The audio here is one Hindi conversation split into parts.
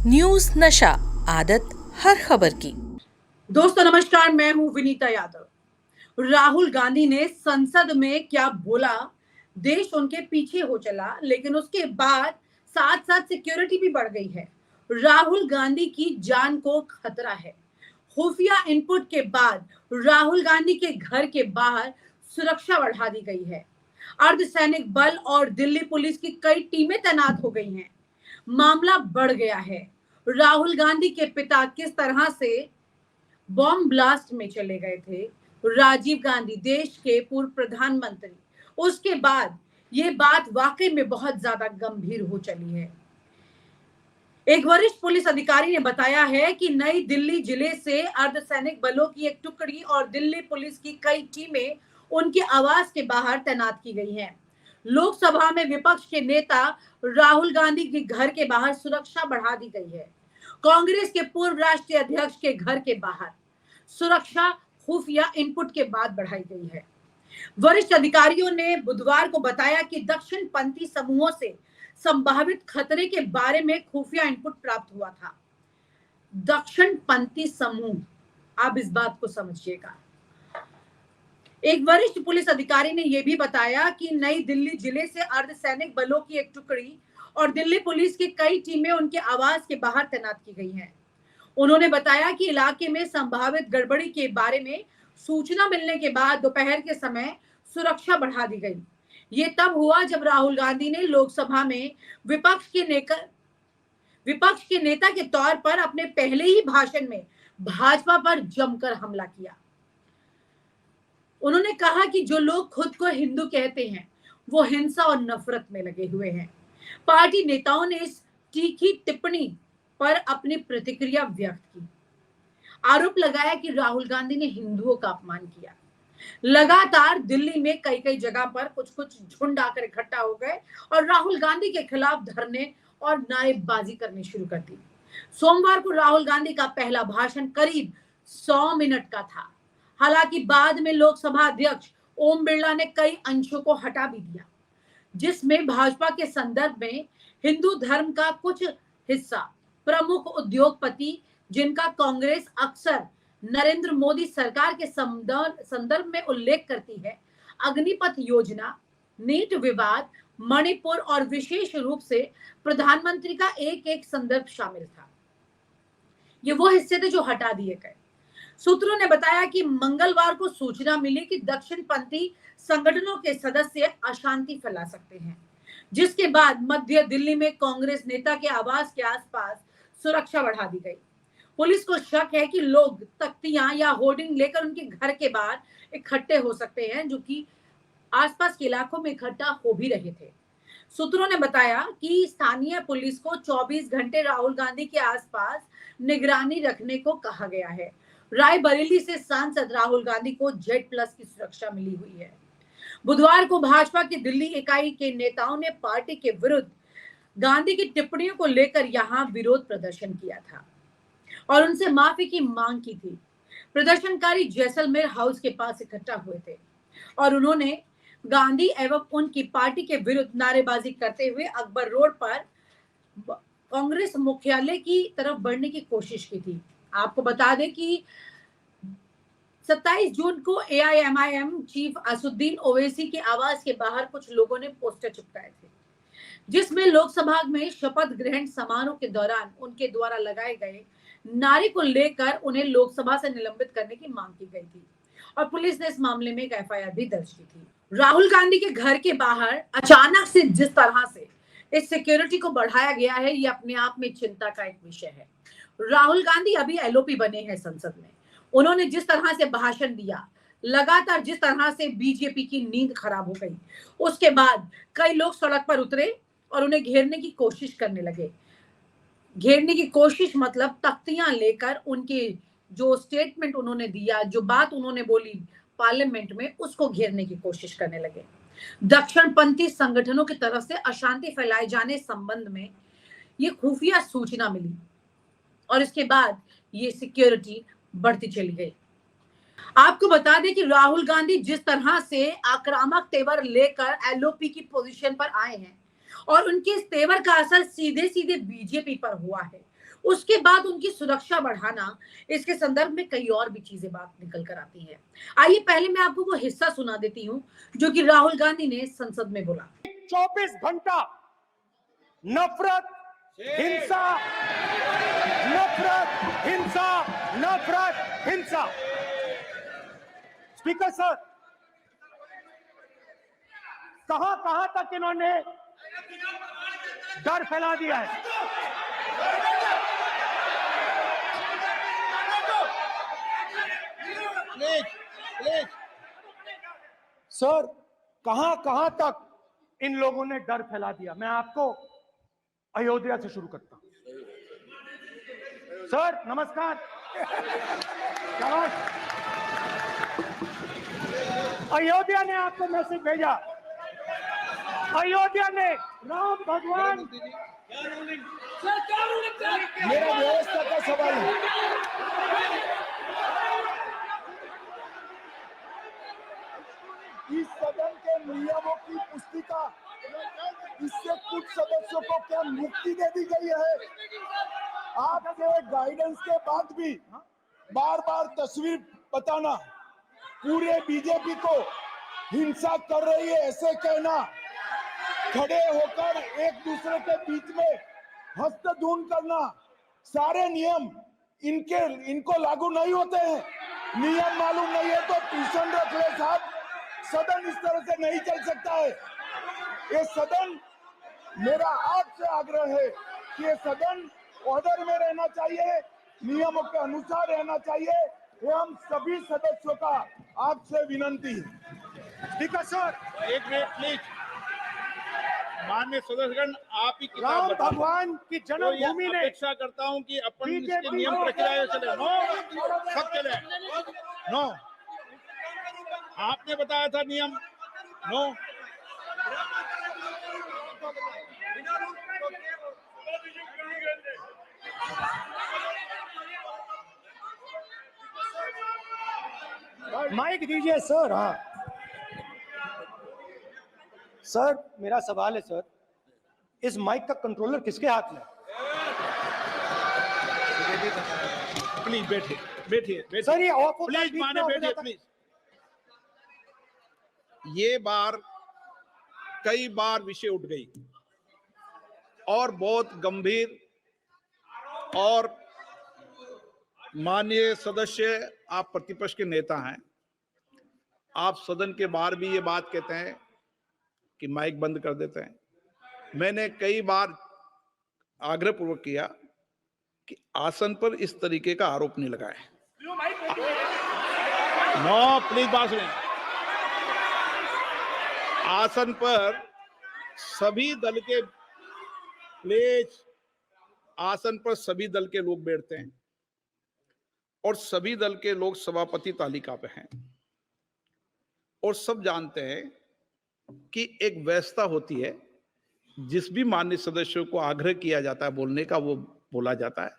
न्यूज नशा, आदत हर खबर की। दोस्तों नमस्कार, मैं हूं विनीता यादव। राहुल गांधी ने संसद में क्या बोला, देश उनके पीछे हो चला, लेकिन उसके बाद साथ साथ सिक्योरिटी भी बढ़ गई है। राहुल गांधी की जान को खतरा है। खुफिया इनपुट के बाद राहुल गांधी के घर के बाहर सुरक्षा बढ़ा दी गई है। अर्धसैनिक बल और दिल्ली पुलिस की कई टीमें तैनात हो गई हैं। मामला बढ़ गया है। राहुल गांधी के पिता किस तरह से बॉम्ब ब्लास्ट में चले गए थे, राजीव गांधी देश के पूर्व प्रधानमंत्री, उसके बाद ये बात वाकई में बहुत ज्यादा गंभीर हो चली है। एक वरिष्ठ पुलिस अधिकारी ने बताया है कि नई दिल्ली जिले से अर्धसैनिक बलों की एक टुकड़ी और दिल्ली पुलिस की कई टीमें उनके आवास के बाहर तैनात की गई हैं। लोकसभा में विपक्ष के नेता राहुल गांधी के घर के बाहर सुरक्षा बढ़ा दी गई है। कांग्रेस के पूर्व राष्ट्रीय अध्यक्ष के घर के बाहर सुरक्षा खुफिया इनपुट के बाद बढ़ाई गई है। वरिष्ठ अधिकारियों ने बुधवार को बताया कि दक्षिण पंथी समूहों से संभावित खतरे के बारे में खुफिया इनपुट प्राप्त हुआ था। दक्षिण पंथी समूह, आप इस बात को समझिएगा। एक वरिष्ठ पुलिस अधिकारी ने यह भी बताया कि नई दिल्ली जिले से अर्धसैनिक बलों की एक टुकड़ी और दिल्ली पुलिस की कई टीमें उनके आवास के बाहर तैनात की गई हैं। उन्होंने बताया कि इलाके में संभावित गड़बड़ी के बारे में सूचना मिलने के बाद दोपहर के समय सुरक्षा बढ़ा दी गई। ये तब हुआ जब राहुल गांधी ने लोकसभा में विपक्ष के नेता के तौर पर अपने पहले ही भाषण में भाजपा पर जमकर हमला किया। उन्होंने कहा कि जो लोग खुद को हिंदू कहते हैं वो हिंसा और नफरत में लगे हुए हैं। पार्टी नेताओं ने इस तीखी टिप्पणी पर अपनी प्रतिक्रिया व्यक्त की। आरोप लगाया कि राहुल गांधी ने हिंदुओं का अपमान किया। लगातार दिल्ली में कई कई जगह पर कुछ झुंड आकर इकट्ठा हो गए और राहुल गांधी के खिलाफ धरने और नारेबाजी करनी शुरू कर दी। सोमवार को राहुल गांधी का पहला भाषण करीब 100 मिनट का था। हालांकि बाद में लोकसभा अध्यक्ष ओम बिरला ने कई अंशों को हटा भी दिया, जिसमें भाजपा के संदर्भ में हिंदू धर्म का कुछ हिस्सा, प्रमुख उद्योगपति जिनका कांग्रेस अक्सर नरेंद्र मोदी सरकार के संदर्भ में उल्लेख करती है, अग्निपथ योजना, नीट विवाद, मणिपुर और विशेष रूप से प्रधानमंत्री का एक एक संदर्भ शामिल था। ये वो हिस्से थे जो हटा दिए गए। सूत्रों ने बताया कि मंगलवार को सूचना मिली कि दक्षिणपंथी संगठनों के सदस्य अशांति फैला सकते हैं, जिसके बाद मध्य दिल्ली में कांग्रेस नेता के आवास के आसपास सुरक्षा बढ़ा दी गई। पुलिस को शक है कि लोग तख्तियां या होर्डिंग लेकर उनके घर के बाहर इकट्ठे हो सकते हैं, जो कि आसपास के इलाकों में इकट्ठा हो भी रहे थे। सूत्रों ने बताया कि स्थानीय पुलिस को 24 घंटे राहुल गांधी के आसपास निगरानी रखने को कहा गया है। रायबरेली से सांसद राहुल गांधी को जेड प्लस की सुरक्षा मिली हुई है। बुधवार को भाजपा की दिल्ली इकाई के नेताओं ने पार्टी के विरुद्ध गांधी की टिप्पणियों को लेकर यहां विरोध प्रदर्शन किया था और उनसे माफी की मांग की थी। प्रदर्शनकारी जैसलमेर हाउस के पास इकट्ठा हुए थे और उन्होंने गांधी एवं उनकी पार्टी के विरुद्ध नारेबाजी करते हुए अकबर रोड पर कांग्रेस मुख्यालय की तरफ बढ़ने की कोशिश की थी। आपको बता दें कि 27 जून को एआईएमआईएम चीफ असदुद्दीन ओवैसी के आवास के बाहर कुछ लोगों ने पोस्टर चिपकाए थे, जिसमें लोकसभा में शपथ ग्रहण समारोह के दौरान उनके द्वारा लगाए गए नारे को लेकर उन्हें लोकसभा से निलंबित करने की मांग की गई थी और पुलिस ने इस मामले में एक एफआईआर भी दर्ज की थी। राहुल गांधी के घर के बाहर अचानक से जिस तरह से इस सिक्योरिटी को बढ़ाया गया है, ये अपने आप में चिंता का एक विषय है। राहुल गांधी अभी एलओपी बने हैं संसद में। उन्होंने जिस तरह से भाषण दिया, लगातार जिस तरह से बीजेपी की नींद खराब हो गई, उसके बाद कई लोग सड़क पर उतरे और उन्हें घेरने की कोशिश करने लगे। घेरने की कोशिश मतलब तख्तियां लेकर उनके जो स्टेटमेंट उन्होंने दिया, जो बात उन्होंने बोली पार्लियामेंट में, उसको घेरने की कोशिश करने लगे। दक्षिणपंथी संगठनों की तरफ से अशांति फैलाए जाने संबंध में ये खुफिया सूचना मिली और इसके बाद ये सिक्योरिटी बढ़ती चली गई। आपको बता दें कि राहुल गांधी जिस तरह से आक्रामक तेवर लेकर एलओपी की पोजीशन पर आए हैं और उनके इस तेवर का असर सीधे सीधे बीजेपी पर हुआ है। उसके बाद उनकी सुरक्षा बढ़ाना, इसके संदर्भ में कई और भी चीजें बात निकल कर आती है। आइए पहले मैं आपको वो हिस्सा सुना देती हूँ जो कि राहुल गांधी ने संसद में बोला। 24 घंटा नफरत, हिंसा, नफरत, हिंसा, नफरत, हिंसा। स्पीकर सर, कहां कहां तक इन्होंने डर फैला दिया है। प्लीज सर, कहां कहां तक इन लोगों ने डर फैला दिया। मैं आपको अयोध्या से शुरू करता हूं। सर नमस्कार। अयोध्या ने आपको मैसेज भेजा। अयोध्या ने राम भगवान, मेरा व्यवस्था का सवाल है। इस सदन के नियमों की पुस्तिका, इससे कुछ सदस्यों को क्या मुक्ति दे दी गई है? आपके गाइडेंस के बाद भी बार बार तस्वीर बताना, पूरे बीजेपी को हिंसा कर रही है ऐसे कहना, खड़े होकर एक दूसरे के बीच में हस्तधून करना, सारे नियम इनको लागू नहीं होते हैं। नियम मालूम नहीं है तो ट्यूशन रख ले साहब। सदन इस तरह से नहीं चल सकता है। ये सदन, मेरा आपसे आग्रह है कि ये सदन ऑर्डर में रहना चाहिए, नियमों के अनुसार रहना चाहिए। ये हम सभी सदस्यों का आपसे विनंती है। स्पीकर सर, एक मिनट प्लीज। माननीय सदस्यगण, आप ही किताब राम बताओ। भगवान की तो जन्मभूमि ये ने अपेक्षा करता हूं कि अपन इसके बीजेपी नियम को- प्रक्रिया चले। नो, सब चले। नो, आपने बताया था नियम। नो, माइक दीजिए सर। हाँ सर, मेरा सवाल है सर, इस माइक का कंट्रोलर किसके हाथ में? प्लीज बैठिए, बैठिए सर ये ऑफ होता है, प्लीज, बीच में माने ऑफ हो बैठिए जाता है। प्लीज। ये बार कई बार विषय उठ गई और बहुत गंभीर, और माननीय सदस्य, आप प्रतिपक्ष के नेता हैं, आप सदन के बाहर भी ये बात कहते हैं कि माइक बंद कर देते हैं। मैंने कई बार आग्रहपूर्वक किया कि आसन पर इस तरीके का आरोप नहीं लगाए। नो प्लीज, बात सुनिए। आसन पर सभी दल के, प्लीज, आसन पर सभी दल के लोग बैठते हैं और सभी दल के लोग सभापति तालिका पे हैं और सब जानते हैं कि एक व्यवस्था होती है, जिस भी माननीय सदस्यों को आग्रह किया जाता है बोलने का वो बोला जाता है,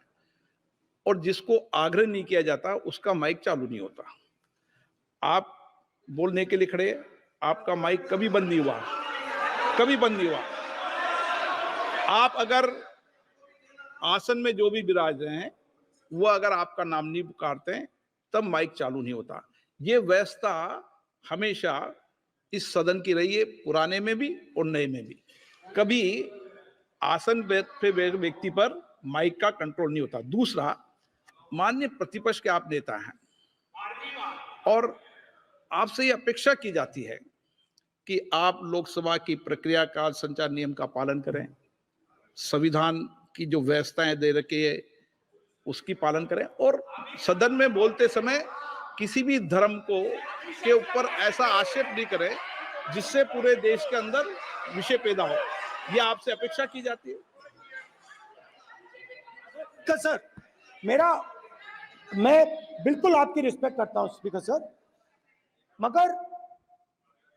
और जिसको आग्रह नहीं किया जाता उसका माइक चालू नहीं होता। आप बोलने के लिए खड़े, आपका माइक कभी बंद नहीं हुआ, कभी बंद नहीं हुआ। आप अगर आसन में जो भी विराज रहे हैं वो अगर आपका नाम नहीं पुकारते हैं तब माइक चालू नहीं होता। ये व्यवस्था हमेशा इस सदन की रही है, पुराने में भी और नए में भी। कभी आसन पे व्यक्ति पर माइक का कंट्रोल नहीं होता। दूसरा, माननीय प्रतिपक्ष के आप नेता हैं और आपसे ये अपेक्षा की जाती है कि आप लोकसभा की प्रक्रिया, काल संचार नियम का पालन करें, संविधान की जो व्यवस्थाएं दे रखी है उसकी पालन करें, और सदन में बोलते समय किसी भी धर्म को के ऊपर ऐसा आक्षेप नहीं करें जिससे पूरे देश के अंदर विषय पैदा हो। यह आपसे अपेक्षा की जाती है। सर, मैं बिल्कुल आपकी रिस्पेक्ट करता हूं स्पीकर सर, मगर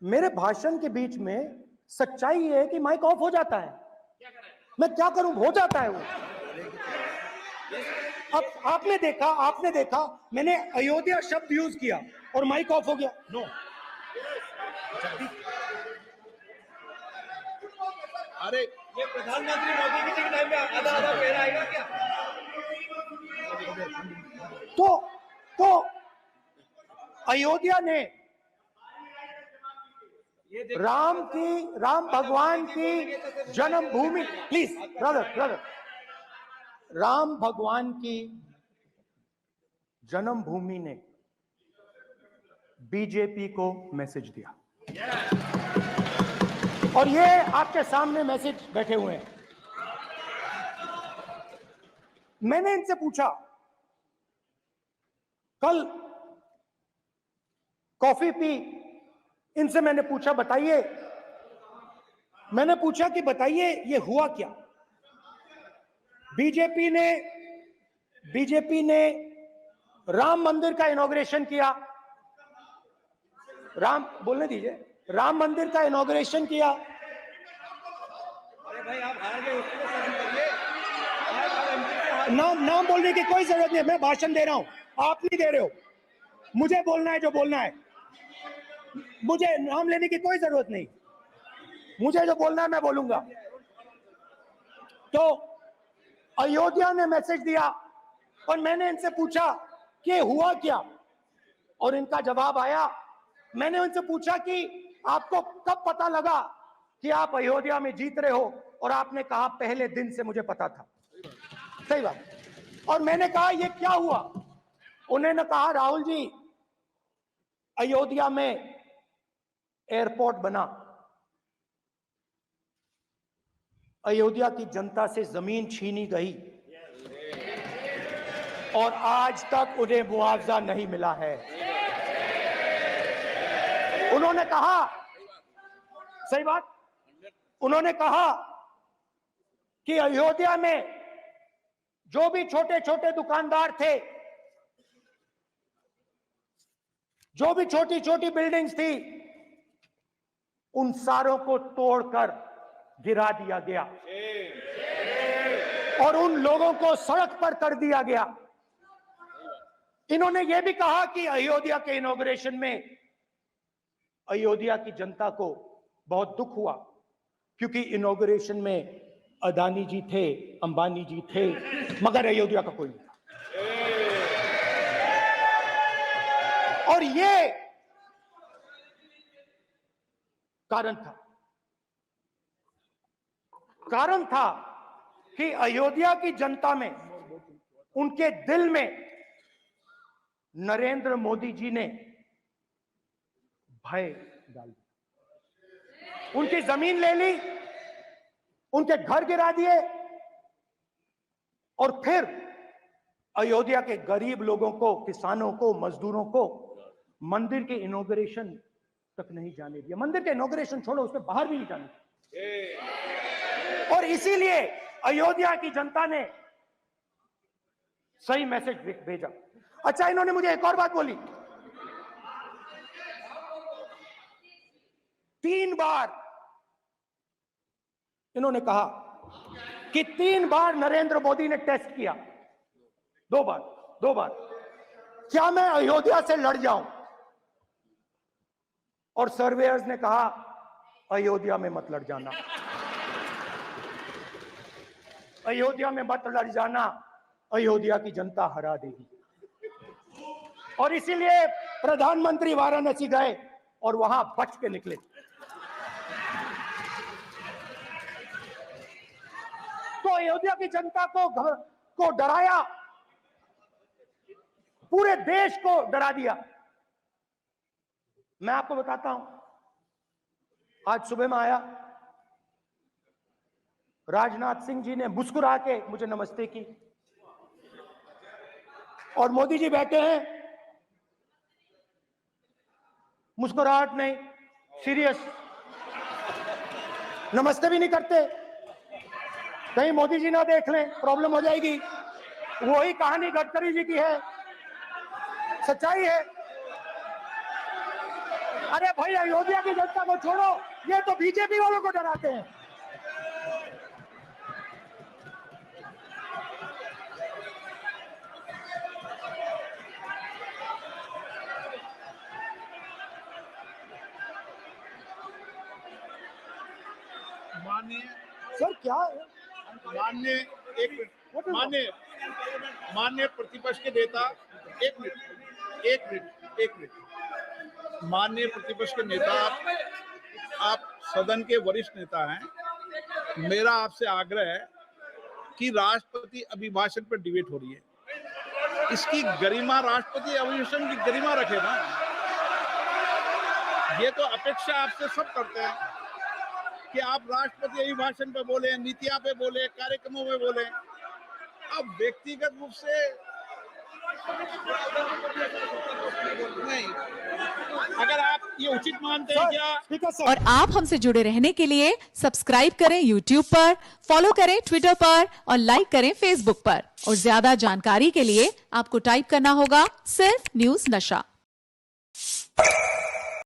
मेरे भाषण के बीच में सच्चाई ये है कि माइक ऑफ हो जाता है। मैं क्या करूं, हो जाता है वो। अब आपने देखा मैंने अयोध्या शब्द यूज किया और माइक ऑफ हो गया। नो, अरे ये प्रधानमंत्री मोदी जी के टाइम में आधा आधा पेड़ आएगा क्या? तो अयोध्या ने राम भगवान की जन्मभूमि, प्लीज ब्रदर, राम भगवान की जन्मभूमि ने बीजेपी को मैसेज दिया, और ये आपके सामने मैसेज बैठे हुए हैं। मैंने इनसे पूछा, कल कॉफी पी, इनसे मैंने पूछा बताइए, मैंने पूछा कि बताइए ये हुआ क्या। बीजेपी ने राम मंदिर का इनॉग्रेशन किया, बोलने दीजिए, राम मंदिर का इनॉग्रेशन किया। अरे भाई आप हार गए, उसको शासन करिए। नाम बोलने की कोई जरूरत नहीं है, मैं भाषण दे रहा हूं, आप नहीं दे रहे हो। मुझे बोलना है जो बोलना है, मुझे नाम लेने की कोई जरूरत नहीं, मुझे जो बोलना है मैं बोलूंगा। तो अयोध्या ने मैसेज दिया और मैंने इनसे पूछा कि हुआ क्या, और इनका जवाब आया। मैंने उनसे पूछा कि आपको कब पता लगा कि आप अयोध्या में जीत रहे हो, और आपने कहा पहले दिन से मुझे पता था। सही बात। और मैंने कहा ये क्या हुआ, उन्होंने कहा राहुल जी अयोध्या में एयरपोर्ट बना, अयोध्या की जनता से जमीन छीनी गई और आज तक उन्हें मुआवजा नहीं मिला है। उन्होंने कहा, सही बात, उन्होंने कहा कि अयोध्या में जो भी छोटे छोटे दुकानदार थे, जो भी छोटी छोटी बिल्डिंग्स थी, उन सारों को तोड़कर गिरा दिया गया और उन लोगों को सड़क पर कर दिया गया। इन्होंने यह भी कहा कि अयोध्या के इनॉग्रेशन में अयोध्या की जनता को बहुत दुख हुआ, क्योंकि इनॉग्रेशन में अदानी जी थे, अंबानी जी थे, मगर अयोध्या का कोई नहीं था। और ये कारण था कि अयोध्या की जनता में, उनके दिल में नरेंद्र मोदी जी ने भय डाल दिया, उनकी जमीन ले ली, उनके घर गिरा दिए, और फिर अयोध्या के गरीब लोगों को, किसानों को, मजदूरों को मंदिर के इनॉग्रेशन तक नहीं जाने दिया। मंदिर के इनॉग्रेशन छोड़ो, उसमें बाहर भी नहीं जाने दिया। और इसीलिए अयोध्या की जनता ने सही मैसेज भेजा। अच्छा, इन्होंने मुझे एक और बात बोली, 3 बार इन्होंने कहा कि 3 बार नरेंद्र मोदी ने टेस्ट किया, 2 बार क्या मैं अयोध्या से लड़ जाऊं, और सर्वेयर्स ने कहा अयोध्या में मत लड़ जाना, अयोध्या में मत लड़ जाना, अयोध्या की जनता हरा देगी। और इसीलिए प्रधानमंत्री वाराणसी गए और वहां बच के निकले। तो अयोध्या की जनता को डराया, पूरे देश को डरा दिया। मैं आपको बताता हूं, आज सुबह में आया, राजनाथ सिंह जी ने मुस्कुरा के मुझे नमस्ते की, और मोदी जी बैठे हैं, मुस्कुराहट नहीं, सीरियस, नमस्ते भी नहीं करते, कहीं मोदी जी ना देख लें, प्रॉब्लम हो जाएगी। वही कहानी गडकरी जी की है, सच्चाई है। अरे भाई, अयोध्या की जनता को छोड़ो, ये तो बीजेपी वालों को डराते हैं। सर क्या है? माननीय एक मिनट, माननीय प्रतिपक्ष के नेता, एक मिनट, माननीय प्रतिपक्ष के नेता, आप सदन के वरिष्ठ नेता हैं। मेरा आपसे आग्रह है कि राष्ट्रपति अभिभाषण पर डिबेट हो रही है, इसकी गरिमा, राष्ट्रपति अभिभाषण की गरिमा रखे ना। ये तो अपेक्षा आपसे सब करते हैं कि आप राष्ट्रपति अभिभाषण पे बोले, नीतियां पे बोले, कार्यक्रमों में बोले। अब व्यक्तिगत रूप से नहीं, अगर आप ये उचित मानते हैं क्या? स्पीकर सर, और आप हमसे जुड़े रहने के लिए सब्सक्राइब करें YouTube पर, फॉलो करें Twitter पर और लाइक करें Facebook पर। और ज्यादा जानकारी के लिए आपको टाइप करना होगा सिर्फ न्यूज़ नशा।